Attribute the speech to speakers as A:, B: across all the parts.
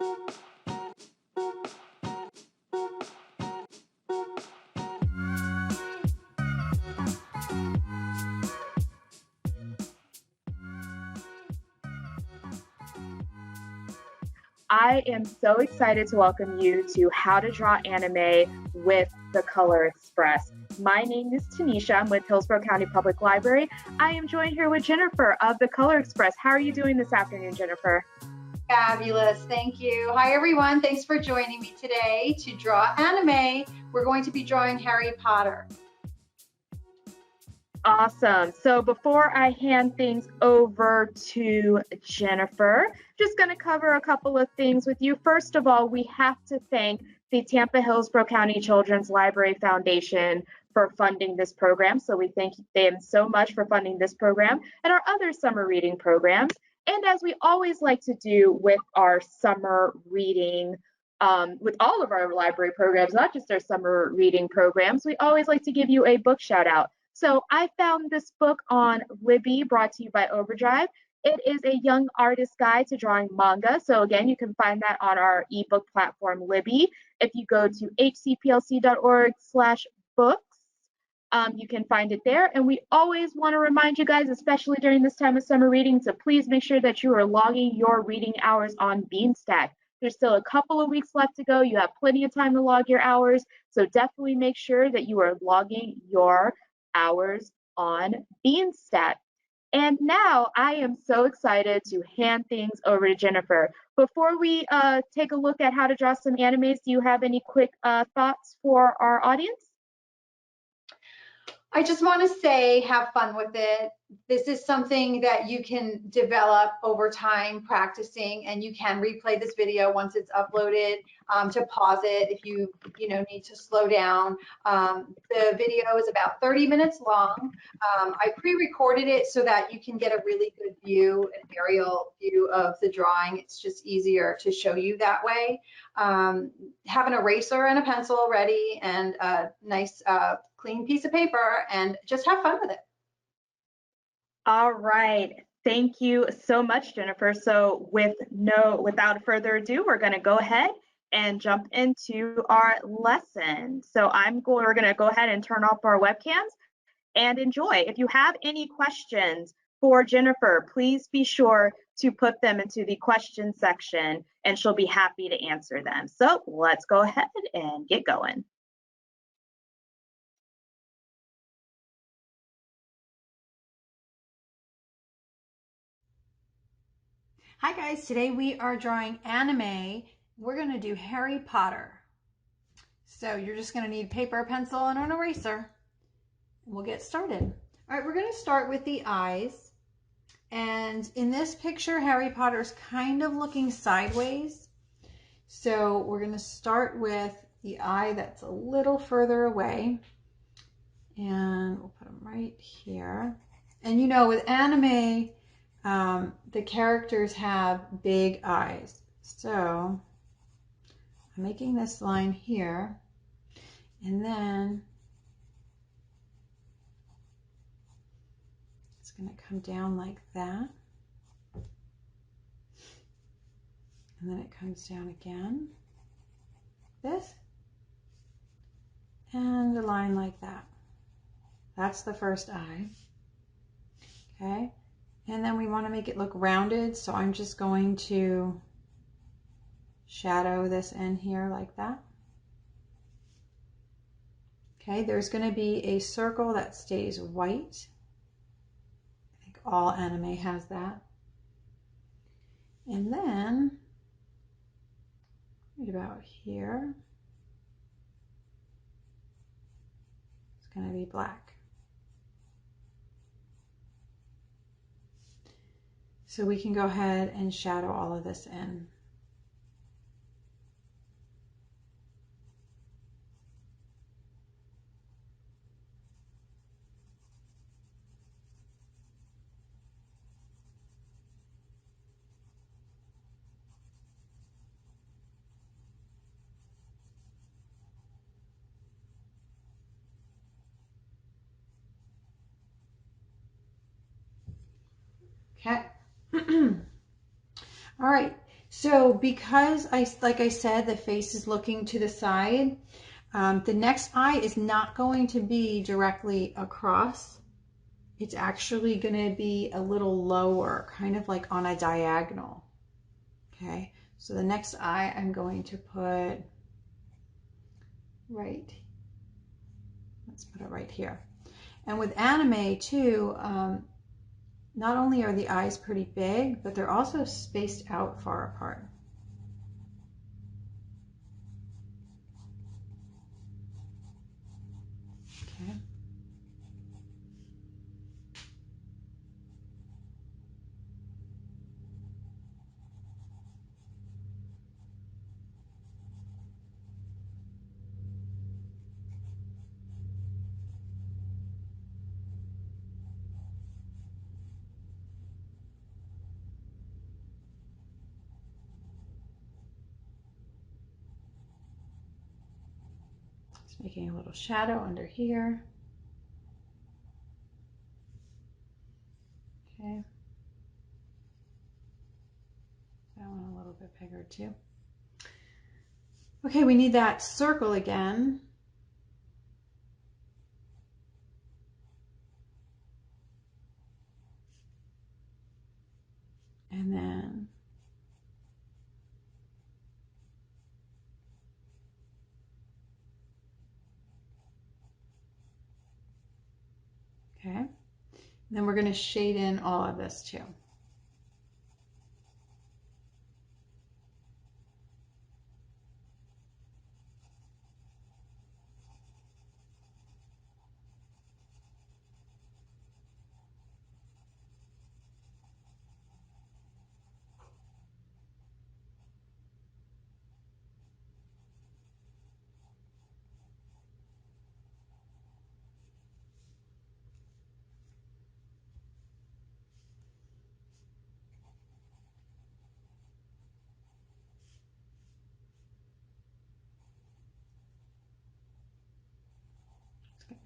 A: I am so excited to welcome you to How to Draw Anime with the Color Express. My name is Tanisha. I'm with Hillsborough County Public Library. I am joined here with Jennifer of the Color Express. How are you doing this afternoon, Jennifer?
B: Fabulous, thank you. Hi everyone, thanks for joining me today to draw anime. We're going to be drawing Harry Potter.
A: Awesome. So before I hand things over to Jennifer, just going to cover a couple of things with you. First of all, we have to thank the Tampa-Hillsborough County Children's Library Foundation for funding this program. So we thank them so much for funding this program and our other summer reading programs. And as we always like to do with our summer reading, with all of our library programs, not just our summer reading programs, we always like to give you a book shout out. So I found this book on Libby, brought to you by Overdrive. It is a young artist guide to drawing manga. So again, you can find that on our ebook platform, Libby. If you go to hcplc.org/books, you can find it there. And we always want to remind you guys, especially during this time of summer reading, to please make sure that you are logging your reading hours on Beanstack. There's still a couple of weeks left to go. You have plenty of time to log your hours. So definitely make sure that you are logging your hours on Beanstack. And now I am so excited to hand things over to Jennifer. Before we take a look at how to draw some animes, do you have any quick thoughts for our audience?
B: I just want to say, have fun with it. This is something that you can develop over time practicing, and you can replay this video once it's uploaded to pause it if you need to slow down. The video is about 30 minutes long. I pre-recorded it so that you can get a really good view, an aerial view of the drawing. It's just easier to show you that way. Have an eraser and a pencil ready and a nice clean piece of paper, and just have fun with it.
A: All right. Thank you so much, Jennifer. So without further ado, we're going to go ahead and jump into our lesson. So we're going to go ahead and turn off our webcams and enjoy. If you have any questions for Jennifer, please be sure to put them into the question section and she'll be happy to answer them. So let's go ahead and get going.
C: Hi guys, today we are drawing anime. We're going to do Harry Potter. So you're just going to need paper, pencil, and an eraser. We'll get started. All right, we're going to start with the eyes. And in this picture, Harry Potter's kind of looking sideways. So we're going to start with the eye that's a little further away. And we'll put them right here. And with anime, the characters have big eyes. So I'm making this line here, and then it's going to come down like that. And then it comes down again, this, and a line like that. That's the first eye. Okay. And then we want to make it look rounded, so I'm just going to shadow this in here like that. Okay, there's going to be a circle that stays white. I think all anime has that. And then, right about here, it's going to be black. So we can go ahead and shadow all of this in. Okay. All right. So because like I said, the face is looking to the side, the next eye is not going to be directly across. It's actually going to be a little lower, kind of like on a diagonal. Okay, so the next eye I'm going to put right, let's put it right here. And with anime too, not only are the eyes pretty big, but they're also spaced out far apart. Okay. Just making a little shadow under here. Okay. That one a little bit bigger too. Okay, we need that circle again. And then okay. And then we're going to shade in all of this too.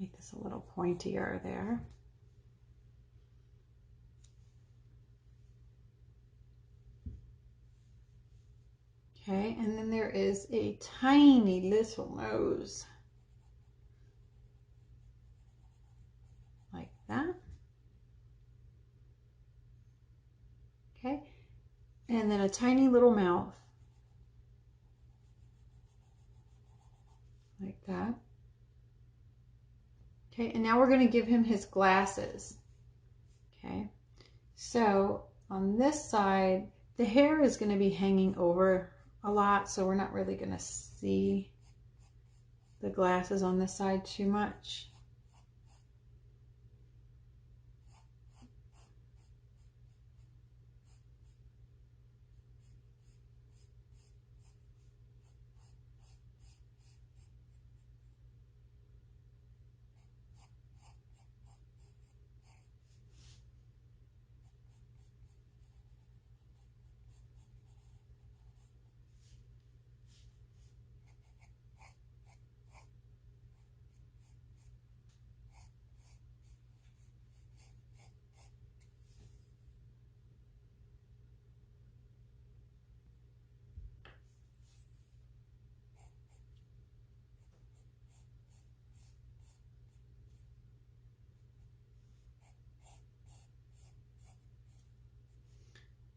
C: Make this a little pointier there. Okay, and then there is a tiny little nose. Like that. Okay, and then a tiny little mouth. Like that. Okay, and now we're going to give him his glasses. Okay, so on this side, the hair is going to be hanging over a lot, so we're not really going to see the glasses on this side too much.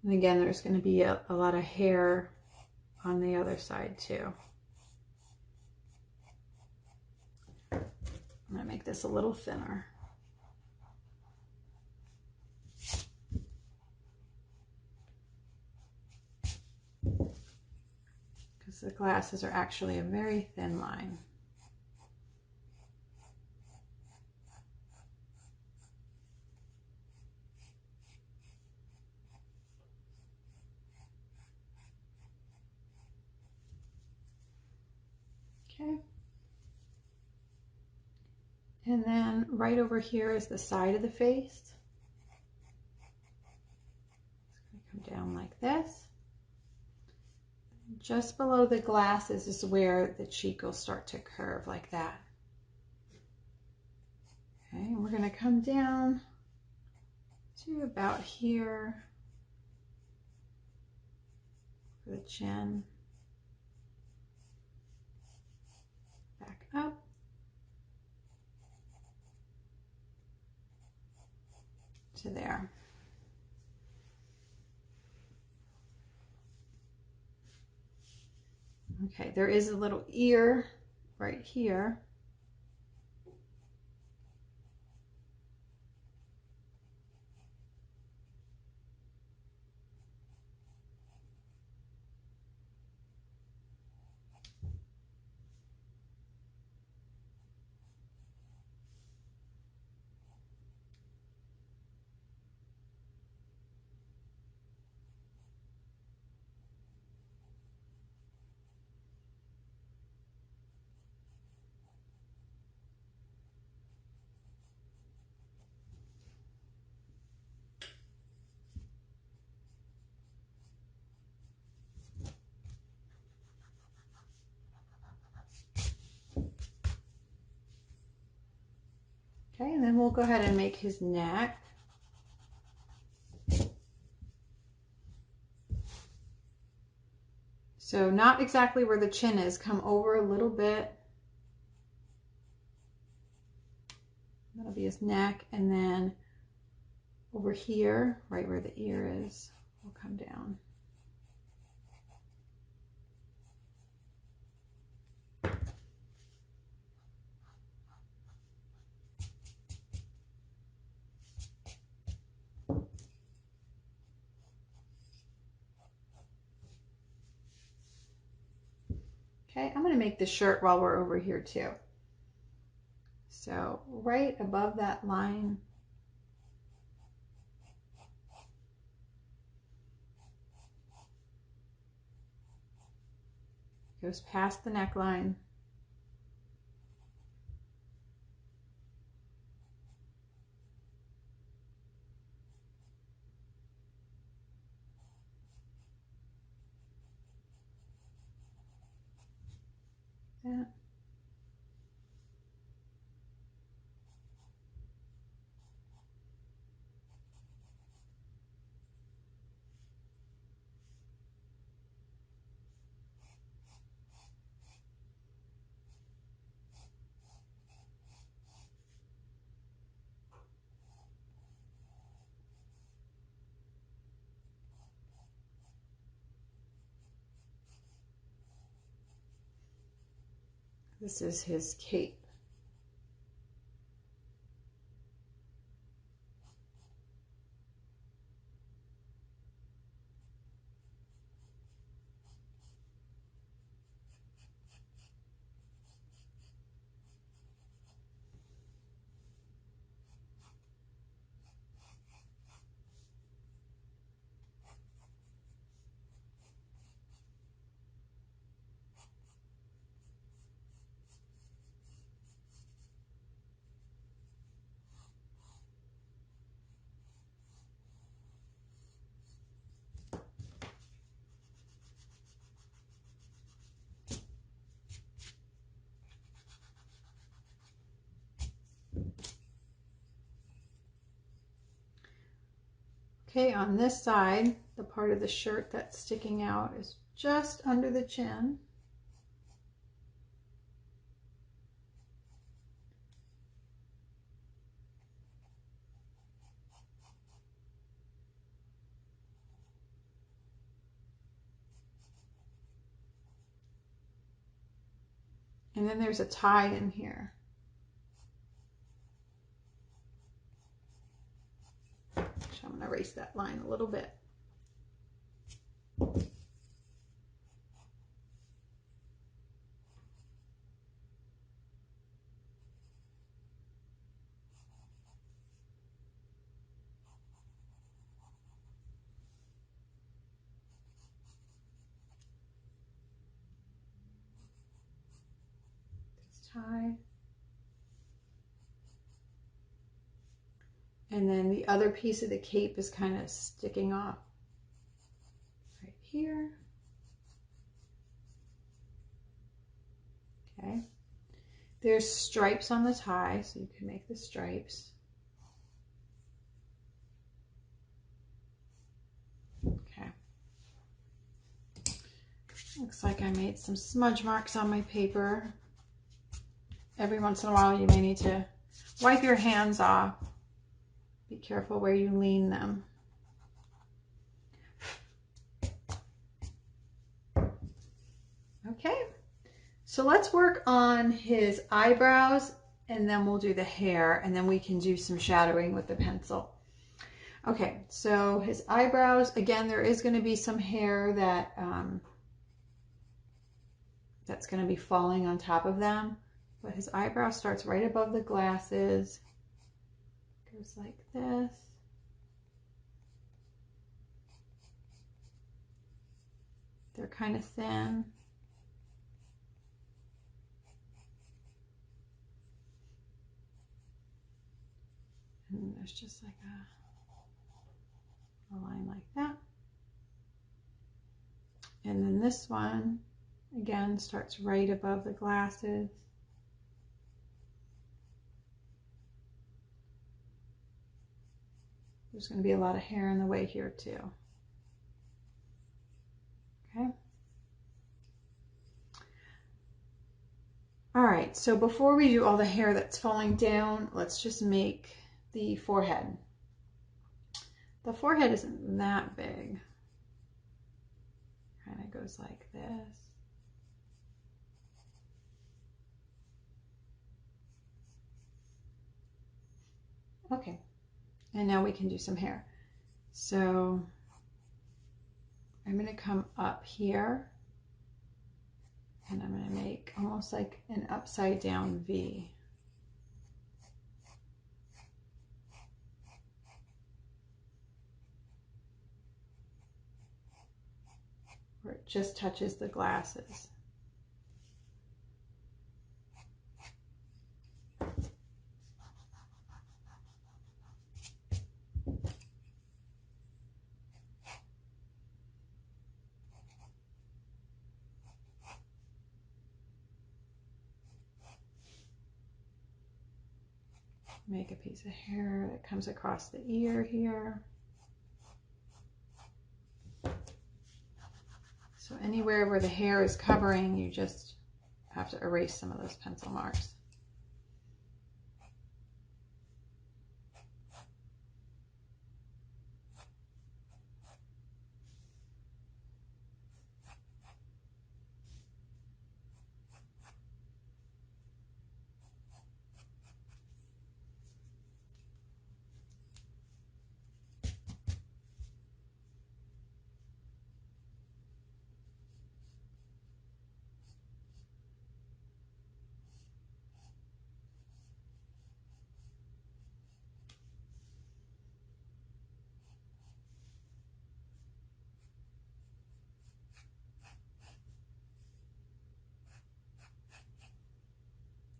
C: And again, there's going to be a lot of hair on the other side too. I'm going to make this a little thinner. Because the glasses are actually a very thin line. Okay. And then right over here is the side of the face. It's going to come down like this. Just below the glasses is where the cheek will start to curve like that. Okay, and we're going to come down to about here. for the chin. Back up. To there. Okay, there is a little ear right here. Okay, and then we'll go ahead and make his neck. So not exactly where the chin is, come over a little bit. That'll be his neck, and then over here, right where the ear is, will come down. Okay, I'm going to make the shirt while we're over here too. So right above that line, goes past the neckline. That. This is his cape. Okay, on this side, the part of the shirt that's sticking out is just under the chin. And then there's a tie in here. So I'm going to erase that line a little bit. This tie. And then the other piece of the cape is kind of sticking off right here. Okay. There's stripes on the tie, so you can make the stripes. Okay. Looks like I made some smudge marks on my paper. Every once in a while you may need to wipe your hands off. Be careful where you lean them. Okay, so let's work on his eyebrows and then we'll do the hair and then we can do some shadowing with the pencil. Okay, so his eyebrows, again, there is going to be some hair that that's going to be falling on top of them, but his eyebrow starts right above the glasses, goes like this. They're kind of thin. And there's just like a line like that. And then this one, again, starts right above the glasses. There's going to be a lot of hair in the way here too. Okay. All right, so before we do all the hair that's falling down, let's just make the forehead. The forehead isn't that big. Kind of goes like this. Okay, and now we can do some hair. So I'm going to come up here and I'm going to make almost like an upside down V. Where it just touches the glasses. Make a piece of hair that comes across the ear here. So anywhere where the hair is covering, you just have to erase some of those pencil marks.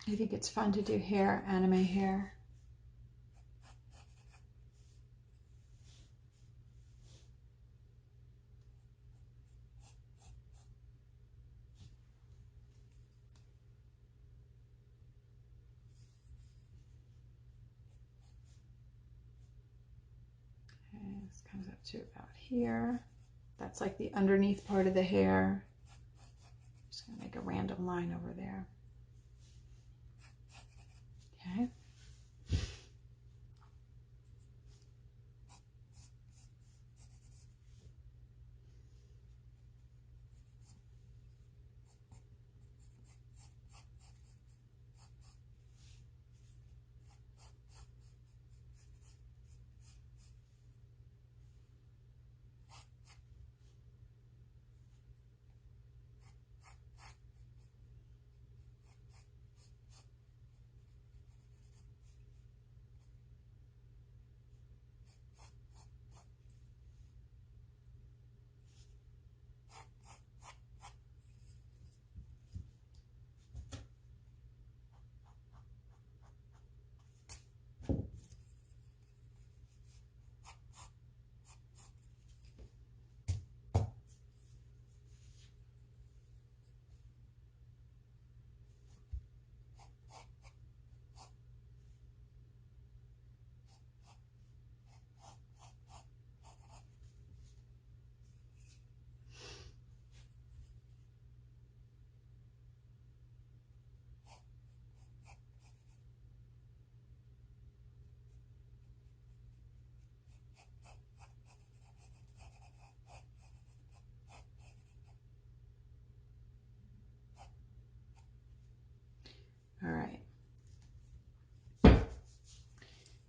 C: I think it's fun to do hair, anime hair. Okay, this comes up to about here. That's like the underneath part of the hair. I'm just going to make a random line over there. Okay.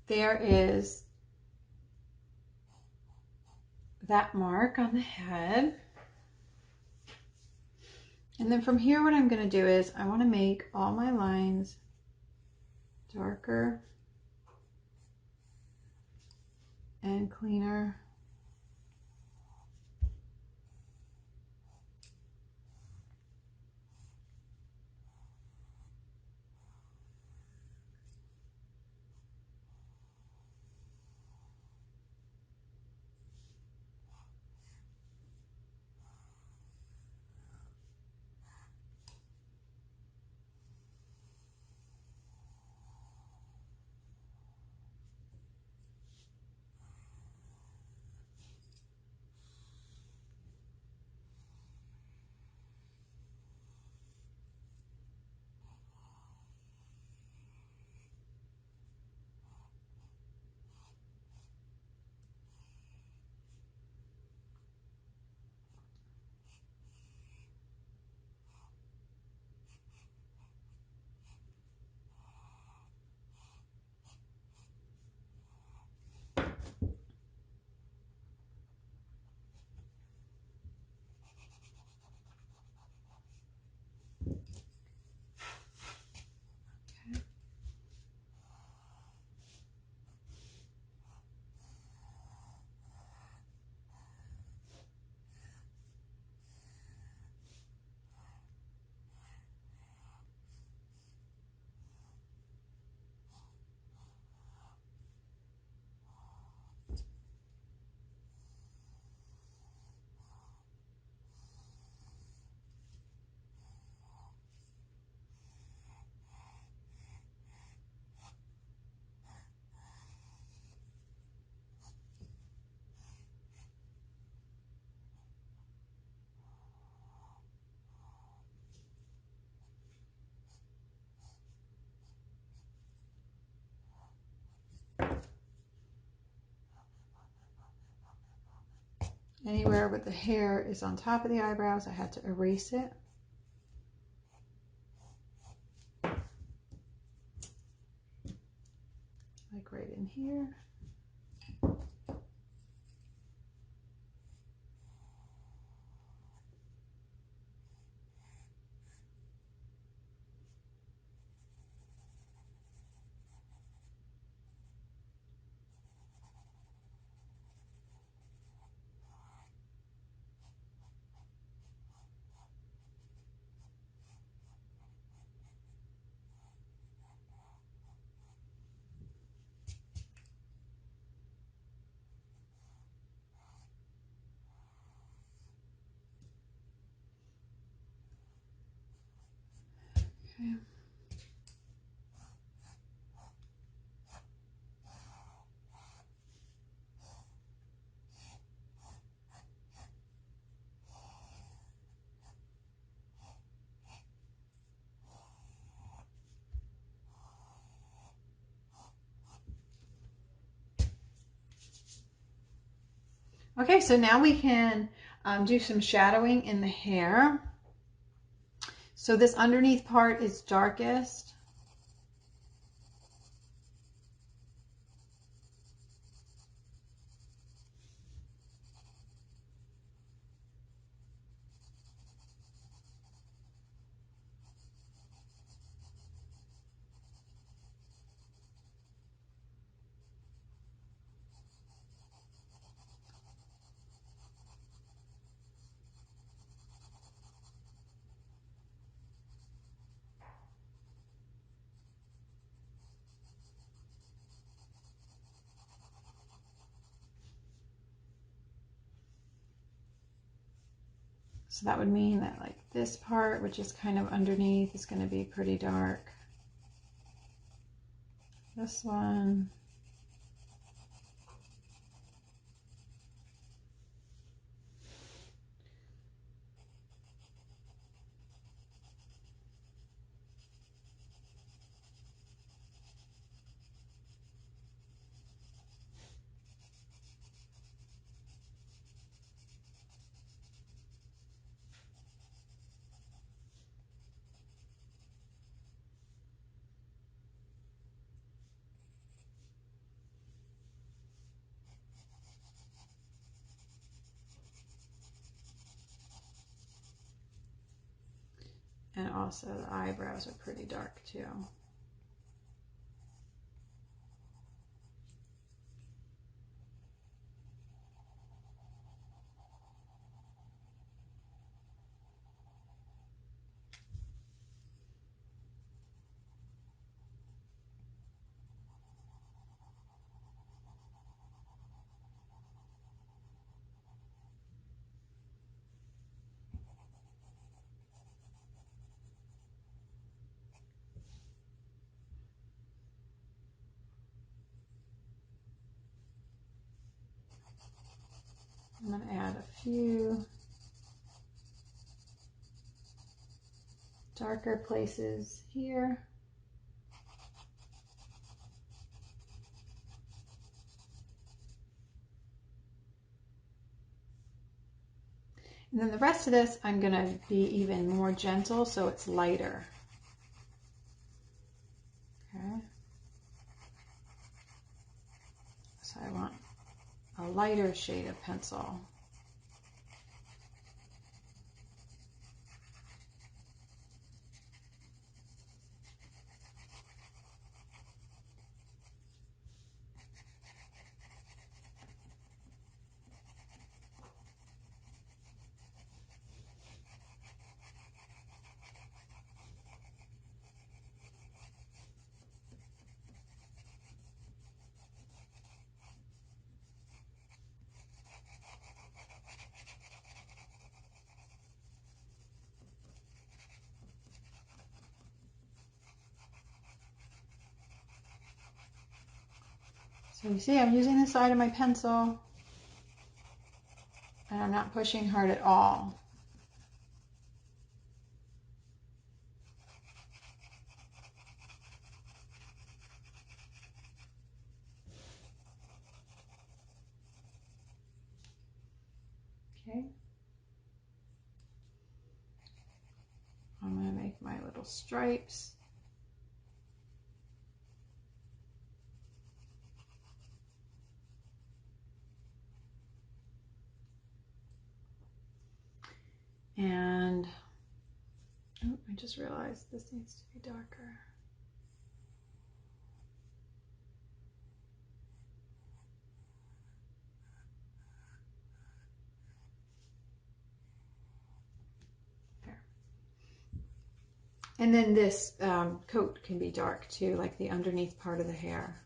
C: there is that mark on the head. And then from here, what I'm going to do is I want to make all my lines darker and cleaner. Anywhere where the hair is on top of the eyebrows, I had to erase it. Like right in here. Okay. Okay, so now we can do some shadowing in the hair. So this underneath part is darkest. So that would mean that like this part, which is kind of underneath, is going to be pretty dark. This one. And also the eyebrows are pretty dark too. I'm going to add a few darker places here. And then the rest of this, I'm going to be even more gentle so it's lighter. Okay. So I want a lighter shade of pencil. So you see I'm using the side of my pencil and I'm not pushing hard at all. Okay. I'm going to make my little stripes. And oh, I just realized this needs to be darker. There. And then this coat can be dark too, like the underneath part of the hair.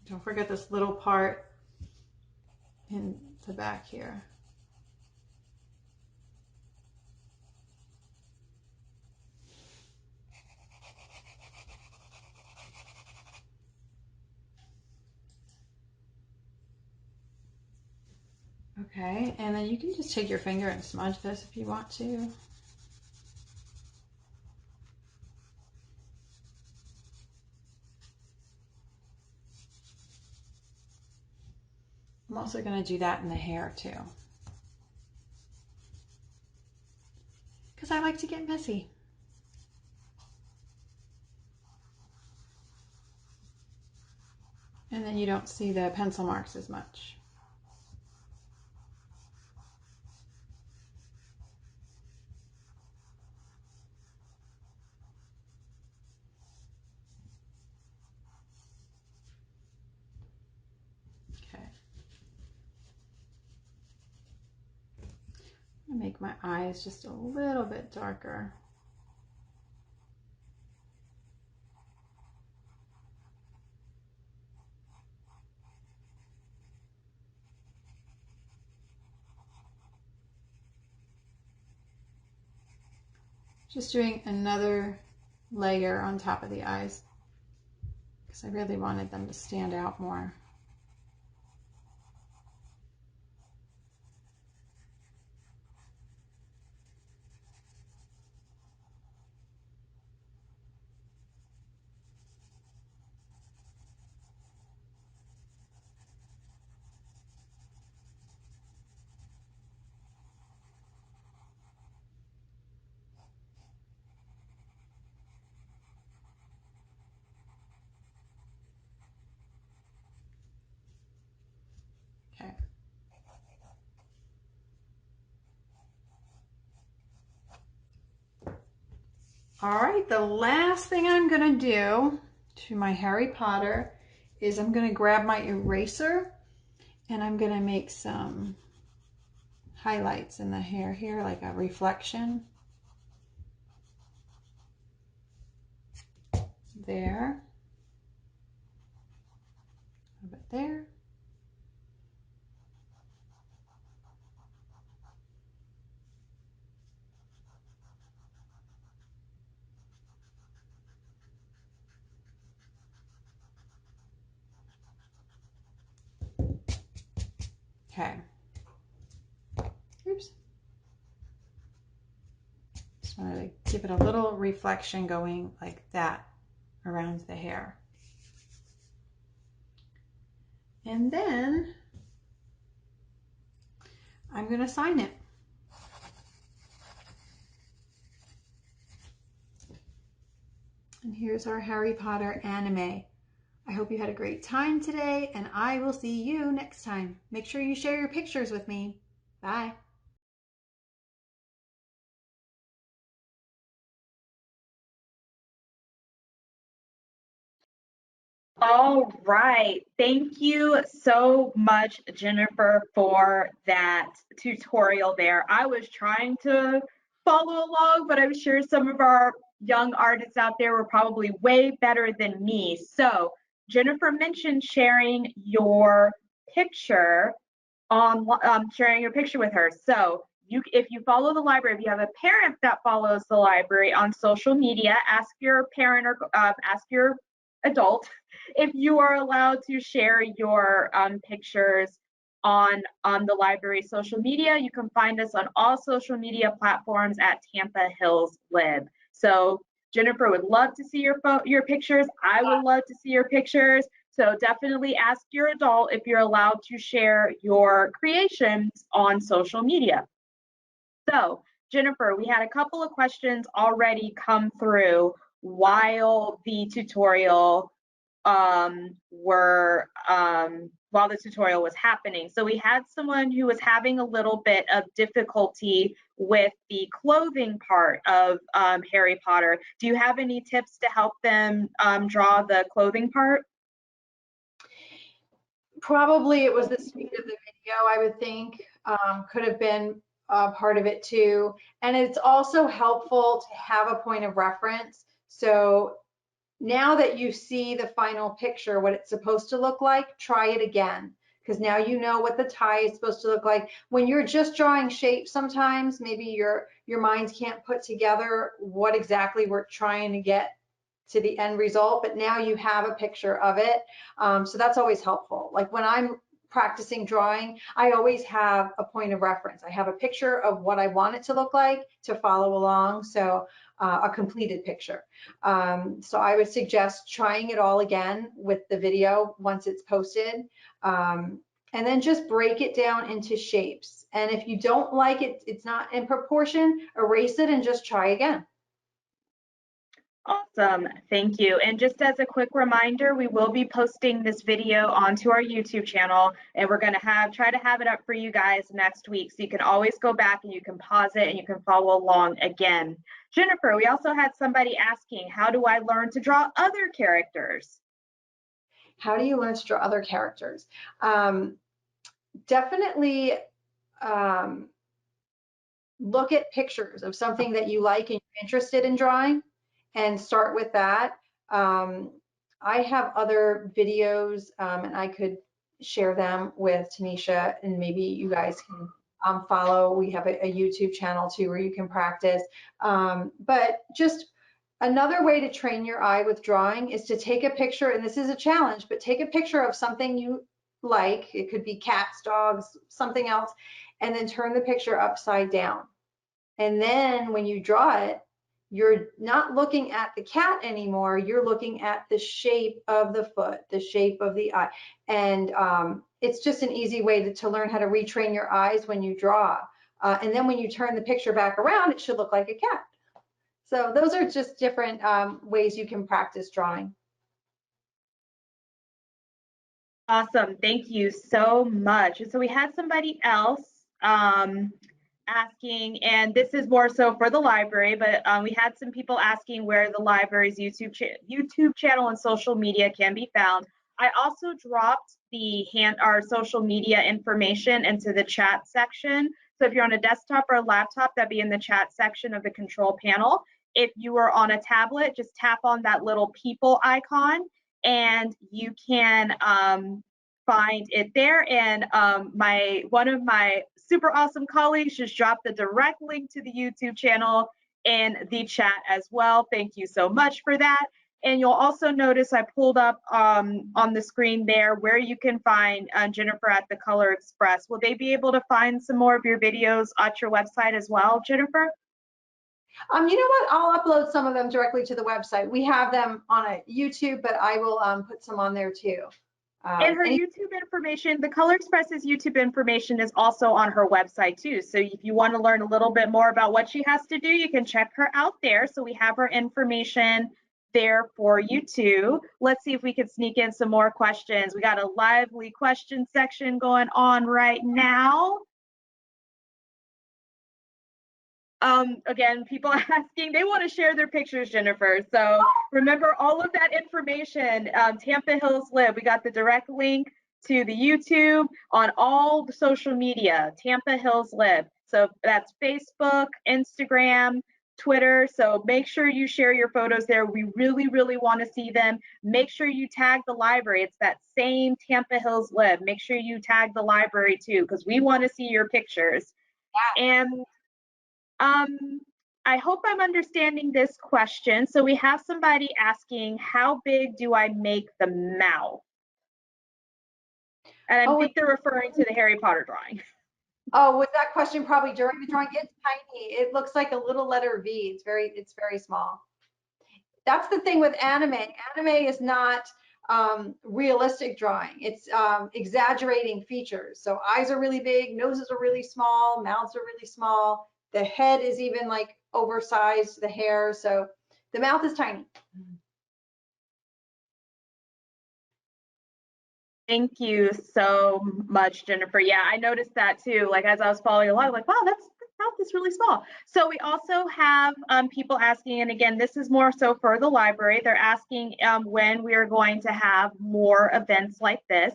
C: Don't forget this little part in the back here. Okay, and then you can just take your finger and smudge this if you want to. I'm also going to do that in the hair too, because I like to get messy. And then you don't see the pencil marks as much. make my eyes just a little bit darker. Just doing another layer on top of the eyes because I really wanted them to stand out more. Okay. All right, the last thing I'm gonna do to my Harry Potter is I'm gonna grab my eraser and I'm gonna make some highlights in the hair here, like a reflection. There. A little bit there. Okay. Oops. Just wanted to give it a little reflection going like that around the hair. And then I'm going to sign it. And here's our Harry Potter anime. I hope you had a great time today, and I will see you next time. Make sure you share your pictures with me. Bye.
A: All right. Thank you so much, Jennifer, for that tutorial there. I was trying to follow along, but I'm sure some of our young artists out there were probably way better than me. So Jennifer mentioned sharing your picture on sharing your picture with her. So if you follow the library, if you have a parent that follows the library on social media, ask your parent or ask your adult if you are allowed to share your pictures on the library social media. You can find us on all social media platforms at Tampa Hills Lib. So Jennifer would love to see your pictures. I would love to see your pictures. So definitely ask your adult if you're allowed to share your creations on social media. So Jennifer, we had a couple of questions already come through while the tutorial while the tutorial was happening. So we had someone who was having a little bit of difficulty with the clothing part of Harry Potter. Do you have any tips to help them draw the clothing part?
B: Probably it was the speed of the video, I would think, could have been part of it too. And it's also helpful to have a point of reference. So now that you see the final picture, what it's supposed to look like, try it again. Because now you know what the tie is supposed to look like. When you're just drawing shapes, sometimes maybe your minds can't put together what exactly we're trying to get to the end result, but now you have a picture of it. So that's always helpful. Like when I'm practicing drawing, I always have a point of reference. I have a picture of what I want it to look like to follow along. So a completed picture. So I would suggest trying it all again with the video once it's posted. And then just break it down into shapes. And if you don't like it, it's not in proportion, erase it and just try again.
A: Awesome, thank you. And just as a quick reminder, we will be posting this video onto our YouTube channel, and we're going to try to have it up for you guys next week. So you can always go back and you can pause it and you can follow along again. Jennifer, we also had somebody asking, how do I learn to draw other characters?
B: How do you learn to draw other characters? Definitely look at pictures of something that you like and you're interested in drawing and start with that. I have other videos and I could share them with Tanisha, and maybe you guys can follow. We have a YouTube channel too where you can practice. But just another way to train your eye with drawing is to take a picture, and this is a challenge, but take a picture of something you like. It could be cats, dogs, something else, and then turn the picture upside down. And then when you draw it, you're not looking at the cat anymore. You're looking at the shape of the foot, the shape of the eye. And it's just an easy way to learn how to retrain your eyes when you draw. And then when you turn the picture back around, it should look like a cat. So those are just different ways you can practice drawing.
A: Awesome. Thank you so much. So we had somebody else asking, and this is more so for the library, but we had some people asking where the library's YouTube channel and social media can be found. I also dropped our social media information into the chat section. So if you're on a desktop or a laptop, that'd be in the chat section of the control panel. If you are on a tablet, just tap on that little people icon and you can find it there. And one of my super awesome colleagues just dropped the direct link to the YouTube channel in the chat as well. Thank you so much for that. And you'll also notice I pulled up on the screen there where you can find Jennifer at the Color Express. Will they be able to find some more of your videos at your website as well, Jennifer?
B: You know what? I'll upload some of them directly to the website. We have them on a YouTube, but I will put some on there too.
A: And her YouTube information, the Color Express's YouTube information is also on her website too. So if you want to learn a little bit more about what she has to do, you can check her out there. So we have her information there for you too. Let's see if we can sneak in some more questions. We got a lively question section going on right now. Again, people asking, they want to share their pictures, Jennifer. So remember all of that information, Tampa Hills Live. We got the direct link to the YouTube on all the social media, Tampa Hills Live. So that's Facebook, Instagram, Twitter. So make sure you share your photos there. We really, really want to see them. Make sure you tag the library. It's that same Tampa Hills Live. Make sure you tag the library too, because we want to see your pictures. Yeah. And I hope I'm understanding this question. So we have somebody asking, how big do I make the mouth? And I think they're referring to the Harry Potter drawing.
B: Oh, was that question probably during the drawing? It's tiny. It looks like a little letter V. It's very small. That's the thing with anime. Anime is not realistic drawing. It's exaggerating features. So eyes are really big, noses are really small, mouths are really small. The head is even like oversized, the hair. So the mouth is tiny.
A: Thank you so much, Jennifer. Yeah, I noticed that too. Like as I was following along, like, wow, that mouth is really small. So we also have people asking, and again, this is more so for the library. They're asking when we are going to have more events like this.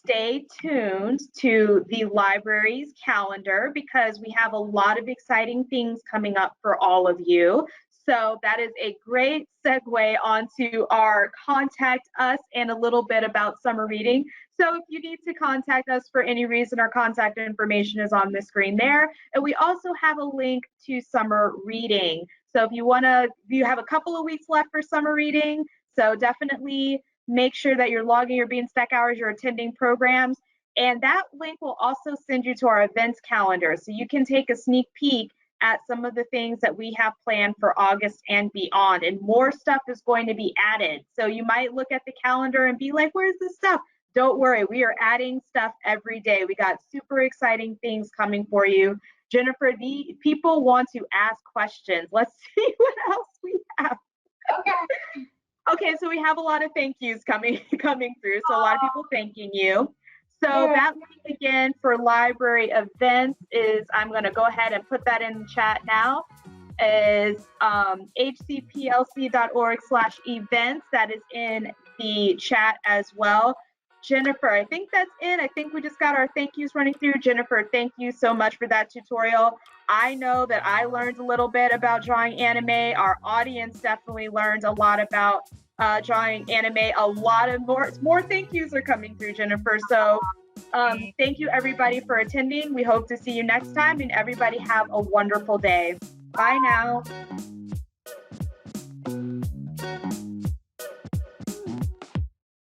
A: Stay tuned to the library's calendar because we have a lot of exciting things coming up for all of you. So that is a great segue onto our contact us and a little bit about summer reading. So if you need to contact us for any reason, our contact information is on the screen there. And we also have a link to summer reading. So if you have a couple of weeks left for summer reading, so definitely make sure that you're logging your Bean Stack hours, you're attending programs, and that link will also send you to our events calendar. So you can take a sneak peek at some of the things that we have planned for August and beyond, and more stuff is going to be added. So you might look at the calendar and be like, where's this stuff? Don't worry, we are adding stuff every day. We got super exciting things coming for you. Jennifer, the people want to ask questions. Let's see what else we have.
B: Okay.
A: Okay, so we have a lot of thank yous coming through. So a lot of people thanking you. So that link again for library events is, I'm going to go ahead and put that in the chat now, is hcplc.org/events. That is in the chat as well. Jennifer, I think that's it. I think we just got our thank yous running through. Jennifer, thank you so much for that tutorial. I know that I learned a little bit about drawing anime. Our audience definitely learned a lot about drawing anime. A lot of more thank yous are coming through, Jennifer. So thank you everybody for attending. We hope to see you next time, and everybody have a wonderful day. Bye now.